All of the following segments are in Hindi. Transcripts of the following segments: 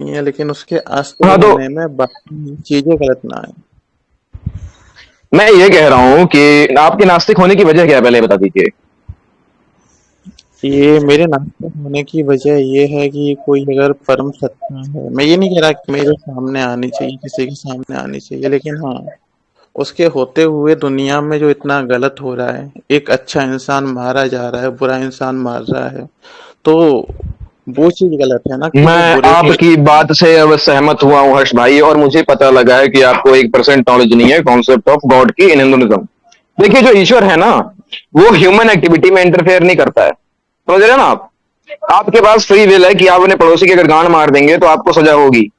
नहीं है, लेकिन उसके आस्तिक हाँ तो होने में बाकी चीजें गलत ना है। मैं ये कह रहा हूँ कि आपके नास्तिक होने की वजह क्या है, पहले ये बता दीजिए। ये मेरे नास्तिक होने की वजह ये है कि कोई अगर परम सत्ता है, मैं ये नहीं कह रहा कि मेरे सामने आनी चाहिए, किसी के सामने आनी चाहिए, लेकिन हाँ, उसके होते हुए दुनिया में जो इतना गलत हो रहा है, एक अच्छा इंसान मारा जा रहा है, बुरा इंसान मार रहा है, तो वो चीज गलत है ना कि वो मैं बुरे को। आपकी बात से अब सहमत हुआ हूँ हर्ष भाई, और मुझे पता लगा है कि आपको 1% नॉलेज नहीं है कॉन्सेप्ट ऑफ गॉड की इन हिंदुइज्म। देखिए, जो ईश्वर है ना, वो ह्यूमन एक्टिविटी में इंटरफेयर नहीं करता है, समझ रहे हैं ना आप। आपके पास फ्री विल है कि आप अपने पड़ोसी की अगर गांड मार देंगे तो आपको सजा होगी,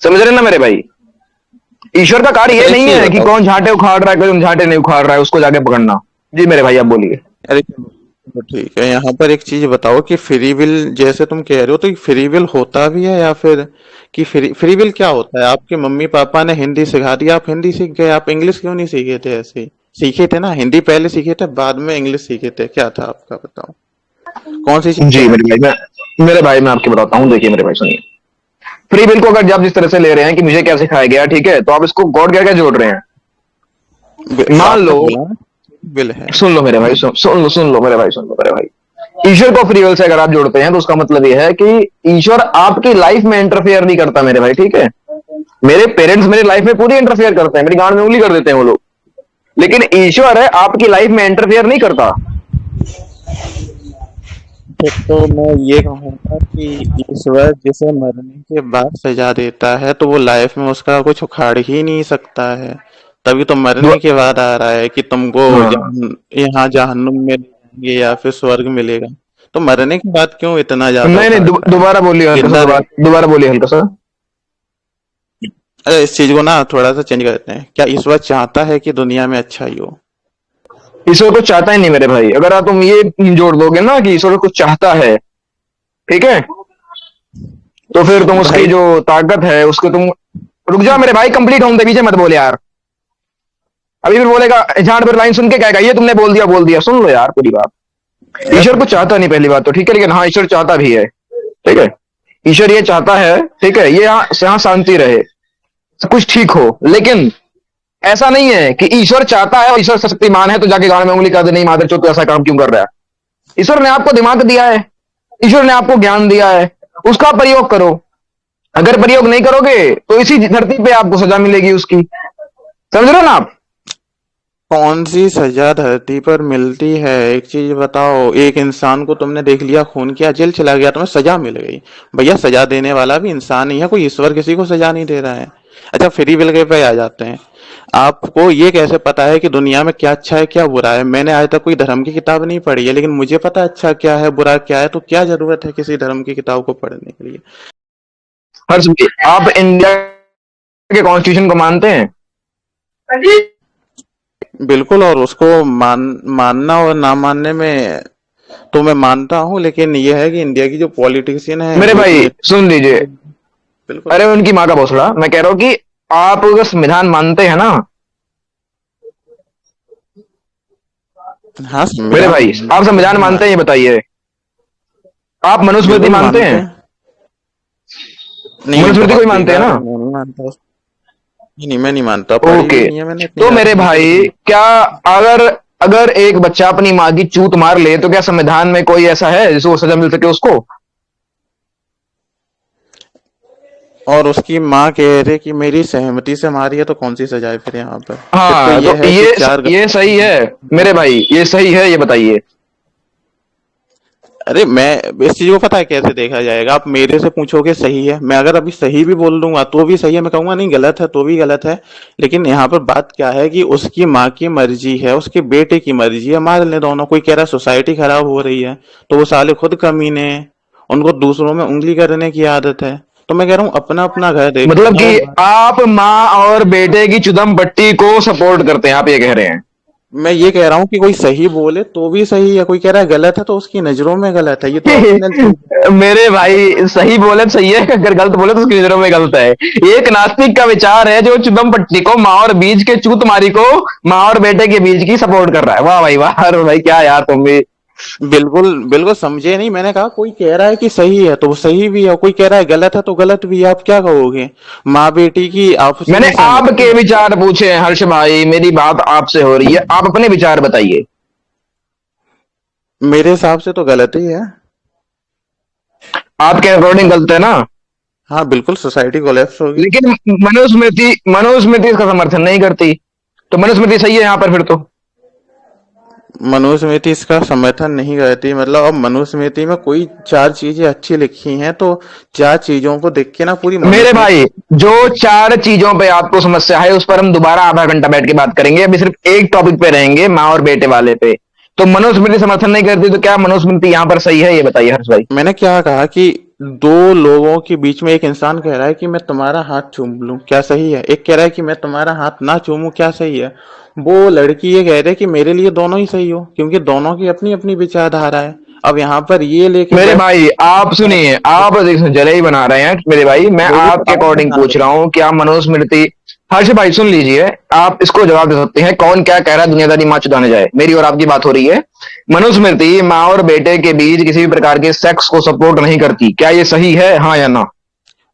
समझ रहे हैं ना मेरे भाई। ईश्वर का कार्य अच्छा ये एक नहीं चीज है कि बताओ। कौन झांटे उखाड़ रहा है कौन झांटे नहीं उखाड़ रहा है उसको जाके पकड़ना। जी मेरे भाई, आप बोलिए। अरे चलो, तो ठीक है, यहाँ पर एक चीज बताओ कि फ्री विल जैसे तुम कह रहे हो, तो फ्री विल होता भी है या फिर कि फ्री विल क्या होता है? आपके मम्मी पापा ने हिंदी सिखा दी, आप हिंदी सीख गए, आप इंग्लिश क्यों नहीं सीखे थे? ऐसे ही सीखे थे ना, हिंदी पहले सीखे थे, बाद में इंग्लिश सीखे थे, क्या था आपका बताओ? कौन सी चीज जी गलत मेरे थी? भाई, मैं आपको बताता हूँ। देखिए मेरे भाई सुनिए, फ्री विल को अगर आप जिस तरह से ले रहे हैं कि मुझे क्या सिखाया गया, ठीक है, तो आप इसको गॉड क्या क्या जोड़ रहे हैं। मान आपने लो, बोला ना विल है। सुन लो मेरे भाई, सुन लो मेरे भाई, सुन लो मेरे भाई। ईश्वर को फ्री विल से अगर आप जोड़ते हैं तो उसका मतलब यह है कि ईश्वर आपकी लाइफ में इंटरफेयर नहीं करता मेरे भाई, ठीक है। मेरे पेरेंट्स मेरी लाइफ में पूरी इंटरफेयर करते हैं, मेरी गांड में उंगली कर देते हैं वो लोग, लेकिन ईश्वर है आपकी लाइफ में इंटरफेयर नहीं करता। फिर तो मैं ये कहूंगा कि ईश्वर जिसे मरने के बाद सजा देता है, तो वो लाइफ में उसका कुछ उखाड़ ही नहीं सकता है। तभी तो मरने के बाद आ रहा है कि तुमको हाँ, यहाँ जहन्नुम में मिलेंगे या फिर स्वर्ग मिलेगा। तो मरने के बाद क्यों इतना ज्यादा नहीं नहीं, उखाड़ रहा है? दोबारा बोलिए हल्का सा, जिंदा रहे। दोबारा बोलिए हल्का सा। अरे इस चीज को ना थोड़ा सा चेंज करते हैं, क्या ईश्वर चाहता है कि दुनिया में अच्छाई हो? ईश्वर कुछ चाहता ही नहीं मेरे भाई। अगर आप तुम ये जोड़ दोगे ना कि ईश्वर कुछ चाहता है, ठीक है, तो फिर तुम उसकी भाई जो ताकत है उसको तुम, रुक जाओ मेरे भाई, कंप्लीट होने दे, पीछे मत बोले यार। अभी फिर बोलेगा, झाड़ पर लाइन सुन के कहेगा ये तुमने बोल दिया, सुन लो यार पूरी बात। यार ईश्वर कुछ चाहता नहीं, पहली बात तो ठीक है, लेकिन हाँ ईश्वर चाहता भी है, ठीक है। ईश्वर ये चाहता है, ठीक है, ये यहाँ शांति रहे, सब कुछ ठीक हो, लेकिन ऐसा नहीं है कि ईश्वर चाहता है और ईश्वर शक्तिमान है तो जाके गाड़ में उंगली कर दे, नहीं मादर चो, तो ऐसा काम क्यों कर रहा है। ईश्वर ने आपको दिमाग दिया है, ईश्वर ने आपको ज्ञान दिया है, उसका प्रयोग करो। अगर प्रयोग नहीं करोगे तो इसी धरती पे आपको सजा मिलेगी उसकी, समझ रहे हो ना आप। कौन सी सजा धरती पर मिलती है? एक चीज बताओ, एक इंसान को तुमने देख लिया, खून किया, जेल चला गया, तुम्हें सजा मिल गई। भैया सजा देने वाला भी इंसान ही है, कोई ईश्वर किसी को सजा नहीं दे रहा है। अच्छा फ्री विल के पे आ जाते हैं। आपको ये कैसे पता है कि दुनिया में क्या अच्छा है क्या बुरा है? मैंने आज तक कोई धर्म की किताब नहीं पढ़ी है, लेकिन मुझे पता है अच्छा क्या है बुरा क्या है, तो क्या जरूरत है किसी धर्म की किताब को पढ़ने के लिए? हर्ष भाई, आप इंडिया के कॉन्स्टिट्यूशन को मानते हैं। बिल्कुल, और उसको मानना और ना मानने में तो मैं मानता हूँ, लेकिन यह है कि इंडिया की जो पॉलिटिशियन है मेरे वो भाई इतने। सुन लीजिए, बिल्कुल। अरे उनकी माँ का भोसड़ा, मैं कह रहा हूँ कि आप अगर संविधान मानते हैं ना, हाँ मेरे संविधान भाई आप मानते संविधान हैं। मानते हैं ये बताइए। आप मनुस्मृति बिल्कुल मानते मानते हैं। हैं। नहीं मनुस्मृति बहुत कोई मानते हैं बेकार ना। है, मैं नहीं मानता नहीं नहीं, मैं नहीं मानता, पढ़ी भी ओके, नहीं है मैंने, इतनी तो ज्यादा मेरे नहीं पढ़ी भाई, थी। क्या अगर अगर एक बच्चा अपनी माँ की चूत मार ले तो क्या संविधान में कोई ऐसा है जिसको सजा मिल सके उसको। और उसकी माँ कह रही कि मेरी सहमति से मारी है, तो कौन सी सजा है फिर यहाँ पर? फिर तो हाँ, ये तो है कि चार ये सही है मेरे भाई, ये सही है, ये बताइए। अरे मैं इस चीज को पता है कैसे देखा जाएगा? आप मेरे से पूछोगे सही है, मैं अगर अभी सही भी बोल दूंगा तो भी सही है, मैं कहूंगा नहीं गलत है तो भी गलत है। लेकिन यहाँ पर बात क्या है कि उसकी माँ की मर्जी है, उसके बेटे की मर्जी है, मार ले दोनों। कोई कह रहा है सोसाइटी खराब हो रही है, तो वो साले खुद कमीने हैं, उनको दूसरों में उंगली करने की आदत है। तो मैं कह रहा हूँ अपना अपना घर देखो मतलब ना कि वो। आप माँ और बेटे की चुदम बट्टी को सपोर्ट करते हैं, आप ये कह रहे हैं। मैं ये कह रहा हूँ कि कोई सही बोले तो भी सही है, कोई कह रहा है गलत है तो उसकी नजरों में गलत है, ये तो ऑप्शनल चीज है। मेरे भाई, सही बोले तो सही है, अगर गलत बोले तो उसकी नजरों में गलत है। एक नास्तिक का विचार है जो चुदम पट्टी को, माँ और बीज के चूत मारी को, माँ और बेटे के बीज की सपोर्ट कर रहा है। वाह भाई वाह, अरे भाई क्या यार तुम भी। बिल्कुल बिल्कुल समझे नहीं, मैंने कहा कोई कह रहा है कि सही है तो वो सही भी है, कोई कह रहा है गलत है तो गलत भी है, आप क्या कहोगे? माँ बेटी की आपसी मैंने में सहमति आपके है। विचार पूछे हैं हर्ष भाई, मेरी बात आपसे हो रही है, आप अपने विचार बताइए। मेरे हिसाब से तो गलत ही है। आपके अकॉर्डिंग गलत है ना? हाँ बिल्कुल, सोसाइटी कोलैप्स होगी। लेकिन मनुस्मृति इसका समर्थन नहीं करती, तो मनुस्मृति सही है यहाँ पर फिर तो। मनुस्मृति इसका समर्थन नहीं करती, मतलब अब मनुस्मृति में कोई चार चीजें अच्छी लिखी हैं तो चार चीजों को देख के ना पूरी मेरे भाई, मनुस्मृति। जो चार चीजों पे आपको समस्या है उस पर हम दोबारा आधा घंटा बैठ के बात करेंगे, अभी सिर्फ एक टॉपिक पे रहेंगे, माँ और बेटे वाले पे। तो मनुस्मृति समर्थन नहीं करती, तो क्या मनुस्मृति यहाँ पर सही है, ये बताइए हर्ष भाई। मैंने क्या कहा कि दो लोगों के बीच में एक इंसान कह रहा है कि मैं तुम्हारा हाथ चूम लूं, क्या सही है? एक कह रहा है कि मैं तुम्हारा हाथ ना चूमूं, क्या सही है? वो लड़की ये कह रही है कि मेरे लिए दोनों ही सही हो, क्योंकि दोनों की अपनी अपनी विचारधारा है। अब यहाँ पर ये लेके मेरे बैठ। भाई आप सुनिए, आप जले ही बना रहे हैं मेरे भाई, मैं वो भी आपके बात अकॉर्डिंग बना पूछ रहे रहा हूँ क्या मनुस्मृति। हर्ष भाई सुन लीजिए, आप इसको जवाब दे सकते हैं, कौन क्या कह रहा है दुनियादारी माँ चुदाने जाए, मेरी और आपकी बात हो रही है। मनुस्मृति माँ और बेटे के बीच किसी भी प्रकार के सेक्स को सपोर्ट नहीं करती, क्या ये सही है, हाँ या ना?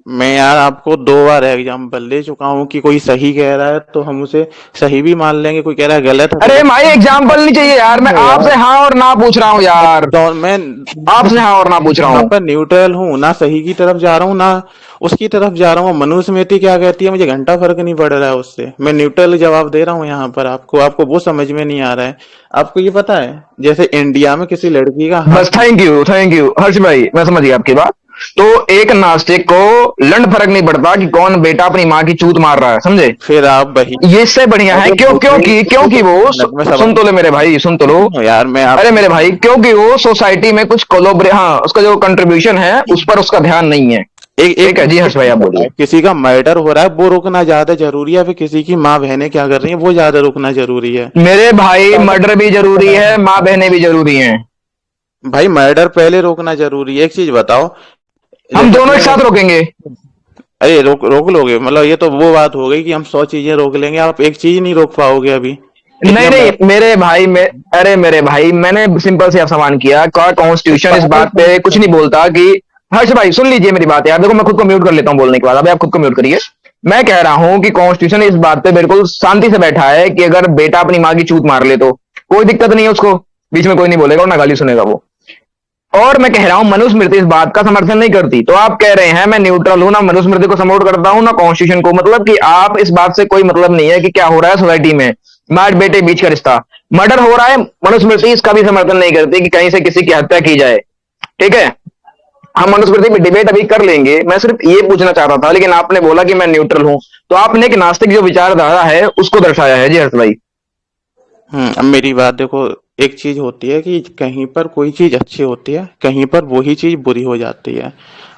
मैं यार आपको दो बार एग्जाम्पल दे चुका हूँ कि कोई सही कह रहा है तो हम उसे सही भी मान लेंगे, कोई कह रहा है गलत है तो अरे गलत। भाई एग्जाम्पल नहीं चाहिए यार, मैं है यार, आपसे हाँ और ना पूछ रहा हूँ यार। मैं आपसे हाँ और ना पूछ रहा यहाँ हूँ। पर न्यूट्रल हूँ, ना सही की तरफ जा रहा हूँ ना उसकी तरफ जा रहा हूँ। मनुस्मृति क्या कहती है मुझे घंटा फर्क नहीं पड़ रहा है उससे, मैं न्यूट्रल जवाब दे रहा हूँ यहाँ पर। आपको आपको वो समझ में नहीं आ रहा है। आपको ये पता है जैसे इंडिया में किसी लड़की का बस हाथ। थैंक यू हर्ष भाई, मैं समझ गया आपकी बात। तो एक नास्तिक को लंड फर्क नहीं पड़ता कि कौन बेटा अपनी माँ की चूत मार रहा है, समझे? फिर आप वही। ये इससे बढ़िया है, अरे मुझे क्योंकि वो मैं सुन सवाल तो ले मेरे भाई, सुन तो लो। यार मैं आप। अरे मेरे भाई, क्योंकि वो सोसाइटी में कुछ कोलोब्रे, हाँ, उसका जो कंट्रीब्यूशन है उस पर उसका ध्यान नहीं है। एक एक ठीक है जी एक हर्ष भाई, चीज आप बोलिए। बताओ, किसी का मर्डर हो रहा है वो रोकना ज्यादा जरूरी है, फिर किसी की माँ बहनें क्या कर रही हैं वो ज्यादा रोकना जरूरी है? मेरे भाई मर्डर भी जरूरी है, माँ बहनें भी जरूरी हैं। भाई मर्डर पहले रोकना जरूरी है। एक चीज बताओ, हम जैसे दोनों एक मैं। साथ रोकेंगे। अरे रोक रोक लोगे? मतलब ये तो वो बात हो गई कि हम 100 चीजें रोक लेंगे, आप एक चीज नहीं रोक पाओगे अभी। नहीं इतना नहीं मेरे भाई, अरे मेरे भाई, मैंने सिंपल से आप सवाल किया, क्या कॉन्स्टिट्यूशन इस बात पे कुछ नहीं बोलता कि। हर्ष भाई सुन लीजिए मेरी बात यार, देखो मैं खुद को म्यूट कर लेता हूँ बोलने के बाद, अभी आप खुद को म्यूट करिए। मैं कह रहा हूँ कि कॉन्स्टिट्यूशन इस बात पे बिल्कुल शांति से बैठा है कि अगर बेटा अपनी माँ की चूत मार ले तो कोई दिक्कत नहीं है उसको, बीच में कोई नहीं बोलेगा और ना गाली सुनेगा वो। और मैं कह रहा हूं मनुस्मृति इस बात का समर्थन नहीं करती, तो आप कह रहे हैं मैं न्यूट्रल हूं, ना मनुस्मृति को सपोर्ट करता हूं ना कॉन्स्टिट्यूशन को, मतलब कि आप इस बात से कोई मतलब नहीं है कि क्या हो रहा है सोसाइटी में, माँ बेटे बीच का रिश्ता, मर्डर हो रहा है, मनुस्मृति इसका भी समर्थन नहीं करती कि कहीं से किसी की हत्या की जाए। ठीक है, हम मनुस्मृति पे डिबेट अभी कर लेंगे, मैं सिर्फ ये पूछना चाह रहा था, लेकिन आपने बोला कि मैं न्यूट्रल हूं, तो आपने एक नास्तिक जो विचारधारा है उसको दर्शाया है जी हर्ष भाई। अब मेरी बात देखो। एक चीज होती है कि कहीं पर कोई चीज अच्छी होती है, कहीं पर वही चीज बुरी हो जाती है।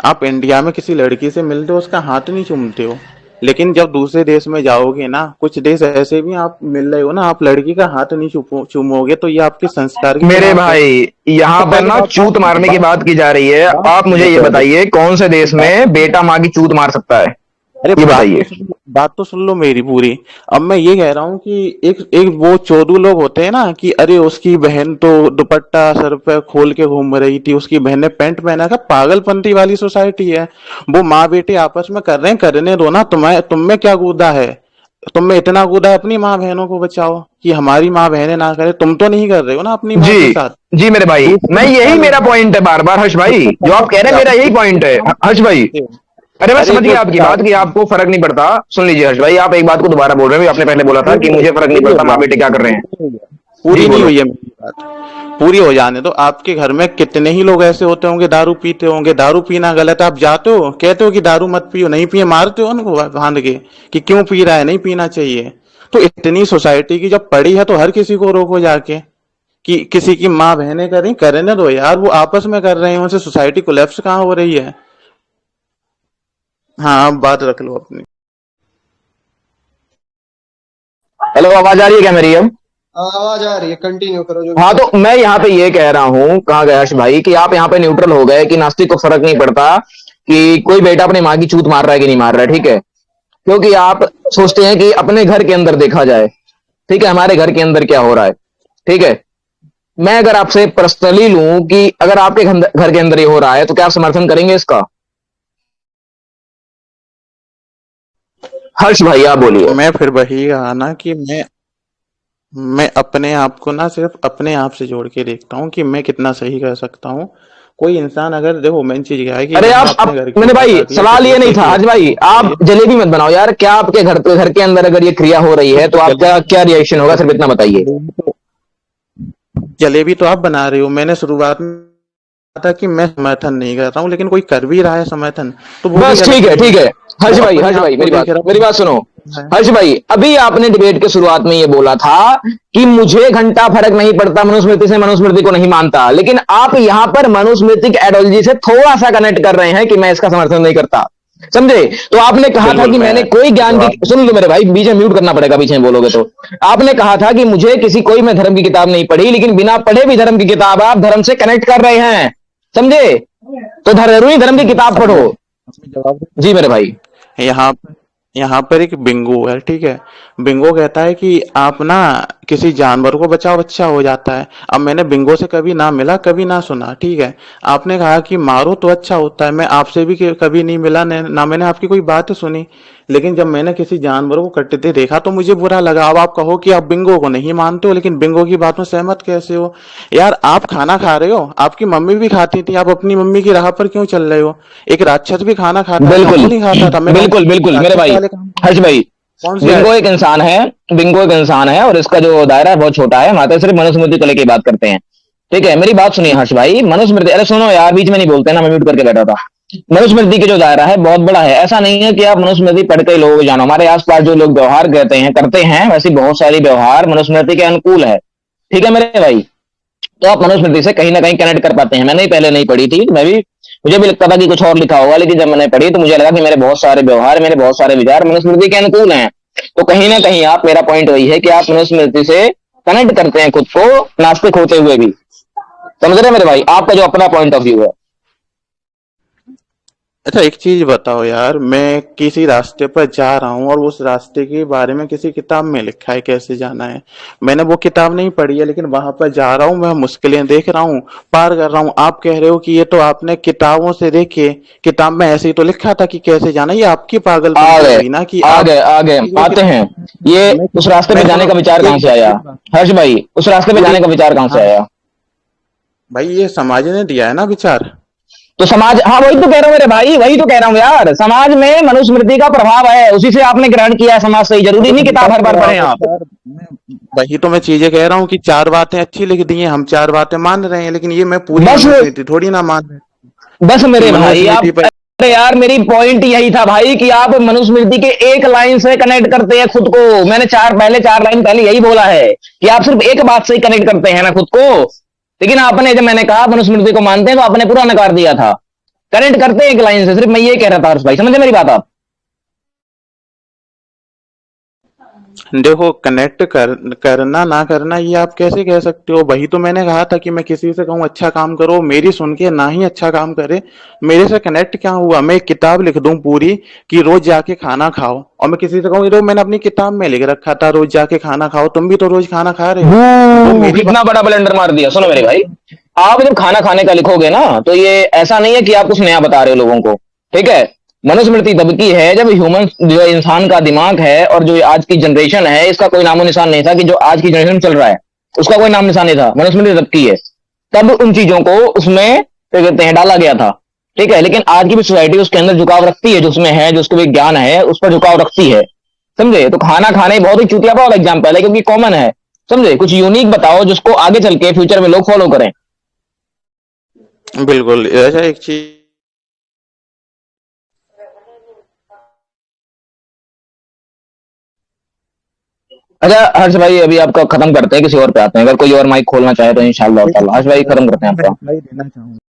आप इंडिया में किसी लड़की से मिलते हो उसका हाथ नहीं चूमते हो, लेकिन जब दूसरे देश में जाओगे ना, कुछ देश ऐसे भी आप मिल रहे हो ना, आप लड़की का हाथ नहीं चूमोगे तो ये आपके संस्कार के मेरे खिलाफ है। भाई, तो यहाँ पर पहले ना चूत मारने की बात की जा रही है, बात आप मुझे सुनो ये पहले। बताइए कौन से देश में बेटा माँ की चूत मार सकता है, अरे ये बताइए। बात तो सुन लो मेरी पूरी। अब मैं ये कह रहा हूँ कि एक एक वो चोदू लोग होते हैं ना कि अरे उसकी बहन तो दुपट्टा सर पे खोल के घूम रही थी, उसकी बहन ने पैंट पहना था। पागलपंती वाली सोसाइटी है। वो माँ बेटे आपस में कर रहे हैं, करने दो ना। तुम में क्या कूदा है? तुम में इतना कूदा है, अपनी माँ बहनों को बचाओ कि हमारी माँ बहनें ना करे। तुम तो नहीं कर रहे हो ना अपनी माँ के जी साथ। जी मेरे भाई, दूसरे मैं को यही बचा लो। मेरा पॉइंट है बार बार हर्ष भाई, दूसरे जो को आप कह रहे हैं बचाओ। मेरा यही पॉइंट है हर्ष भाई। अरे मैं अरे समझ जो गया आपकी बात कि आपको फर्क नहीं पड़ता। सुन लीजिए हर्ष भाई, आप एक बात को दोबारा बोल रहे हो, आपने पहले बोला था कि मुझे फर्क नहीं पूरी हो पड़ता माँ जाने बेटे क्या कर रहे हैं। जी पूरी नहीं बोलो। हुई है मेरी बात। पूरी हो जाने दो। आपके घर में कितने ही लोग ऐसे होते होंगे दारू पीते होंगे। दारू पीना गलत है, आप जाते हो कहते हो कि दारू मत पियो, नहीं पिए मारते हो उनको बांध के कि क्यों पी रहा है, नहीं पीना चाहिए। तो इतनी सोसाइटी की जब पड़ी है तो हर किसी को रोको जाके कि किसी की माँ बहनें करें, करने दो यार, वो आपस में कर रहे हैं, उनसे सोसाइटी कोलैप्स कहाँ हो रही है? हाँ अब बात रख लो अपनी। हेलो, आवाज आ रही है क्या मेरी अब? आवाज आ रही है, कंटिन्यू करो जो भी हाँ, चल तो मैं यहाँ पे ये कह रहा हूँ, कहाँ गया हर्ष भाई, कि आप यहाँ पे न्यूट्रल हो गए कि नास्तिक को फर्क नहीं पड़ता कि कोई बेटा अपनी माँ की चूत मार रहा है कि नहीं मार रहा है, ठीक है? क्योंकि आप सोचते हैं कि अपने घर के अंदर देखा जाए, ठीक है, हमारे घर के अंदर क्या हो रहा है, ठीक है? मैं अगर आपसे पर्सनली लूं कि अगर आपके घर के अंदर ये हो रहा है तो क्या आप समर्थन करेंगे इसका? हर्ष भाई आप बोलिए। मैं फिर वही कहा ना कि मैं अपने आप को ना सिर्फ अपने आप से जोड़ के देखता हूँ कि मैं कितना सही कर सकता हूँ। कोई इंसान अगर देखो मेन चीज क्या है कि अरे मैंने आप अपने घर की मैंने बात भाई आती है तो सवाल ये नहीं दूसरे था की हर्ष भाई, होती आप जलेबी मत बनाओ यार। क्या आपके घर के अंदर अगर ये क्रिया हो रही है तो है। आपका क्या रिएक्शन होगा, सिर्फ इतना बताइए। जलेबी तो आप बना रहे हो, मैंने शुरुआत में कहा था कि मैं समर्थन नहीं करता हूँ, लेकिन कोई कर भी रहा है समर्थन तो वो भी बस गलत ठीक है नहीं ठीक है। है। वो अपने हर्ष आप भाई को देख रहा मेरी बात सुनो। है। हर्ष भाई अभी आपने डिबेट के शुरुआत में ये बोला था कि मुझे घंटा फर्क नहीं पड़ता मनुस्मृति से, मनुस्मृति को नहीं मानता, लेकिन आप यहां पर मनुस्मृति की आइडियोलॉजी से थोड़ा सा कनेक्ट कर रहे हैं कि मैं इसका समर्थन नहीं करता। समझे? तो आपने कहा था बिल्कुल कि मैं मैंने कोई ज्ञान की, जवाब सुन लो मेरे भाई, बीच में म्यूट करना पड़ेगा बीच में बोलोगे तो। आपने कहा था कि मुझे किसी कोई मैं धर्म की किताब नहीं पढ़ी, लेकिन बिना पढ़े भी धर्म की किताब आप धर्म से कनेक्ट कर रहे हैं। समझे? तो जरूरी धर्म की किताब अब पढ़ो। मैं जवाब जी मेरे भाई। यहाँ यहाँ पर एक बिंगो है, ठीक है। बिंगो कहता है कि आप ना किसी जानवर को बचाओ, अच्छा हो जाता है। अब मैंने बिंगो से कभी ना मिला, कभी ना सुना, ठीक है। आपने कहा कि मारो तो अच्छा होता है, मैं आपसे भी कभी नहीं मिला, ना मैंने आपकी कोई बात सुनी। लेकिन जब मैंने किसी जानवर को कटते देखा तो मुझे बुरा लगा। अब आप कहो कि आप बिंगो को नहीं मानते हो, लेकिन बिंगो की बात में सहमत कैसे हो? यार आप खाना खा रहे हो, आपकी मम्मी भी खाती थी, आप अपनी मम्मी की राह पर क्यों चल रहे हो? एक राक्षस भी खाना खाता था, बिल्कुल क्यों नहीं खाता था? मैं कहूंगा बिल्कुल बिल्कुल मेरे राक्षस भाई। वाले काम हर्ष भाई, कौन सी बिंगो आए? एक इंसान है। बिंगो एक इंसान है और इसका जो दायरा है बहुत छोटा है। माता सिर्फ मनुस्मृति को लेकर बात करते हैं। ठीक है, मेरी बात सुनिए हर्ष भाई। मनुस्मृति, अरे सुनो यार, बीच में नहीं बोलते ना, मैं म्यूट करके बैठा था। मनुस्मृति का जो दायरा है बहुत बड़ा है। ऐसा नहीं है कि आप मनुस्मृति पढ़ के लोग जानो। हमारे आसपास जो लोग व्यवहार कहते हैं करते हैं, वैसे बहुत सारी व्यवहार मनुस्मृति के अनुकूल है। ठीक है मेरे भाई? तो आप मनुस्मृति से कहीं ना कहीं कनेक्ट कर पाते हैं। मैंने ही पहले नहीं पढ़ी थी, मैं भी, मुझे भी लगता था कि कुछ और लिखा होगा, लेकिन जब मैंने पढ़ी तो मुझे लगा कि मेरे बहुत सारे व्यवहार, मेरे बहुत सारे विचार मनुस्मृति के अनुकूल हैं। तो कहीं ना कहीं आप, मेरा पॉइंट वही है कि आप मनुस्मृति से कनेक्ट करते हैं खुद को, नास्तिक होते हुए भी। समझ रहे हैं मेरे भाई? आपका जो अपना पॉइंट ऑफ व्यू है। अच्छा एक चीज बताओ यार, मैं किसी रास्ते पर जा रहा हूँ और उस रास्ते के बारे में किसी किताब में लिखा है कैसे जाना है। मैंने वो किताब नहीं पढ़ी है, लेकिन वहां पर जा रहा हूँ, मैं मुश्किलें देख रहा हूँ, पार कर रहा हूँ। आप कह रहे हो कि ये तो आपने किताबों से देखे, किताब में ऐसे ही तो लिखा था कि कैसे जाना। ये आपकी आ पागलपंती गए हुई ना कि आ आप गए आ गए वो आते हैं। ये उस रास्ते पे मैं जाने सुनो का विचार पूरी कहां से आया? हर्ष भाई, उस रास्ते पे पूरी जाने का विचार कहां से हाँ आया? भाई, ये समाज ने दिया है ना विचार। तो समाज, हाँ वही तो कह रहा हूँ मेरे भाई, वही तो कह रहा हूँ यार। समाज में मनुस्मृति का प्रभाव है, उसी से आपने ग्रहण किया है समाज से ही। जरूरी तो नहीं उनका किताब हर बार प्रभाव पढ़े है आप। चार वही तो मैं चीजें कह रहा हूँ कि चार बातें अच्छी लिख दी हैं, हम चार बातें मान रहे हैं, लेकिन ये मैं पूरी बस मनुस्मृति थोड़ी ना मान रहे बस कि मेरे भाई आप, मनुस्मृति पर। अरे यार मेरी पॉइंट यही था भाई कि आप मनुस्मृति के एक लाइन से कनेक्ट करते हैं खुद को। मैंने चार लाइन पहले यही बोला है कि आप सिर्फ एक बात से ही कनेक्ट करते हैं ना खुद को। लेकिन आपने, जब मैंने कहा मनुस्मृति को मानते हैं, तो आपने पूरा नकार दिया था। कनेक्ट करते हैं एक लाइन से, सिर्फ मैं ये कह रहा था हर्ष भाई। समझे मेरी बात आप? देखो कनेक्ट करना ना करना ये आप कैसे कह सकते हो? वही तो मैंने कहा था कि मैं किसी से कहूँ अच्छा काम करो, मेरी सुन के ना ही अच्छा काम करे, मेरे से कनेक्ट क्या हुआ? मैं एक किताब लिख दूं पूरी कि रोज जाके खाना खाओ, और मैं किसी से कहूँ ये मैंने अपनी किताब में लिख रखा था रोज जाके खाना खाओ, तुम भी तो रोज खाना खा रहे हो। वो मेरी बात कितना बड़ा ब्लेंडर मार दिया। सुनो मेरे भाई, आप जब खाना खाने का लिखोगे ना, तो ये ऐसा नहीं है कि आप कुछ नया बता रहे हो लोगों को। ठीक है? मनुस्मृति तब की है जब ह्यूमन, जो इंसान का दिमाग है और जो आज की जनरेशन है, इसका कोई नामो निशान नहीं था। कि जो आज की जनरेशन चल रहा है उसका कोई नाम निशान नहीं था। मनुस्मृति तब की है, तब उन चीजों को उसमें क्या कहते हैं डाला गया था। ठीक है? लेकिन आज की भी सोसाइटी उसके अंदर झुकाव रखती है, जो उसमें है, जो उसके भी ज्ञान है, उस पर झुकाव रखती है। समझे? तो खाना खाने बहुत ही चुतिया वाला एग्जाम्पल है, क्योंकि कॉमन है। समझे? कुछ यूनिक बताओ जिसको आगे चल के फ्यूचर में लोग फॉलो करें। बिल्कुल ऐसा एक चीज। अच्छा हर्ष भाई, अभी आपका खत्म करते हैं, किसी और पे आते हैं। अगर कोई और माइक खोलना चाहे तो इंशाल्लाह ताला। हर्ष भाई खत्म करते हैं आपका। रिप्लाई देना चाहूंगा।